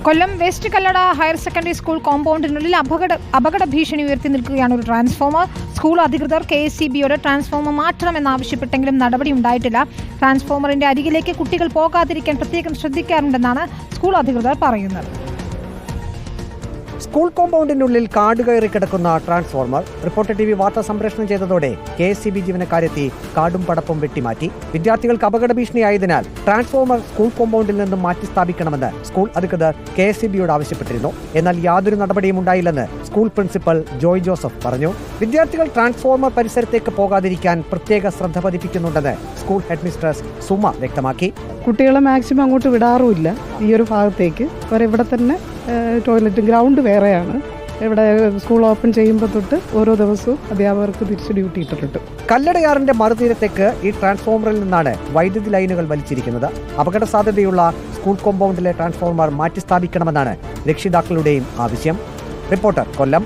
കൊല്ലം west Kallada higher secondary school കോമ്പൗണ്ടിനുള്ളിൽ അപകട ഭീഷണി ഉയർത്തി നിൽക്കുകയാണ് ഒരു ട്രാൻസ്ഫോമർ. സ്കൂൾ അധികൃതർ KSEBയോട് ട്രാൻസ്ഫോമർ മാറ്റണമെന്നാവശ്യപ്പെട്ടെങ്കിലും നടപടി ഉണ്ടായിട്ടില്ല. ട്രാൻസ്ഫോമറിന്റെ അരികിലേക്ക് കുട്ടികൾ പോകാതിരിക്കാൻ പ്രത്യേകം ശ്രദ്ധിക്കാറുണ്ടെന്നാണ് സ്കൂൾ അധികൃതർ പറയുന്നത്. സ്കൂൾ കോമ്പൗണ്ടിനുള്ളിൽ കാട് കയറി കിടക്കുന്ന ട്രാൻസ്ഫോർമർ റിപ്പോർട്ടർ TV വാർത്ത സംപ്രേഷണം ചെയ്തതോടെ KSEB ജീവനക്കാരെത്തി കാടും പടപ്പും വെട്ടിമാറ്റി. വിദ്യാർത്ഥികൾക്ക് അപകട ഭീഷണിയായതിനാൽ ട്രാൻസ്ഫോമർ സ്കൂൾ കോമ്പൗണ്ടിൽ നിന്നും മാറ്റി സ്ഥാപിക്കണമെന്ന് സ്കൂൾ അധികൃതർ KSEBയോട് ആവശ്യപ്പെട്ടിരുന്നു. എന്നാൽ യാതൊരു നടപടിയും ഉണ്ടായില്ലെന്ന് സ്കൂൾ പ്രിൻസിപ്പൽ ജോയ് ജോസഫ് പറഞ്ഞു. വിദ്യാർത്ഥികൾ ട്രാൻസ്ഫോമർ പരിസരത്തേക്ക് പോകാതിരിക്കാൻ പ്രത്യേക ശ്രദ്ധ പതിപ്പിക്കുന്നുണ്ടെന്ന് സ്കൂൾ ഹെഡ്മിസ്ട്രസ് സുമ വ്യക്തമാക്കി. കുട്ടികളെ മാക്സിമം അങ്ങോട്ട് വിടാറുമില്ല ഈ ഒരു ഭാഗത്തേക്ക്. ഇവിടെ തന്നെ ടോയ്ലറ്റ് ഗ്രൗണ്ട് വേറെയാണ്. ഇവിടെ സ്കൂൾ ഓപ്പൺ ചെയ്യുമ്പോൾ തൊട്ട് ഓരോ ദിവസവും അധ്യാപകർക്ക് തിരിച്ച് ഡ്യൂട്ടി ഇട്ടിട്ടുണ്ട്. കല്ലടയാറിന്റെ മറുതീരത്തേക്ക് ഈ ട്രാൻസ്ഫോമറിൽ നിന്നാണ് വൈദ്യുതി ലൈനുകൾ വലിച്ചിരിക്കുന്നത്. അപകട സാധ്യതയുള്ള സ്കൂൾ കോമ്പൗണ്ടിലെ ട്രാൻസ്ഫോമർ മാറ്റി സ്ഥാപിക്കണമെന്നാണ് രക്ഷിതാക്കളുടെയും ആവശ്യം. റിപ്പോർട്ടർ കൊല്ലം.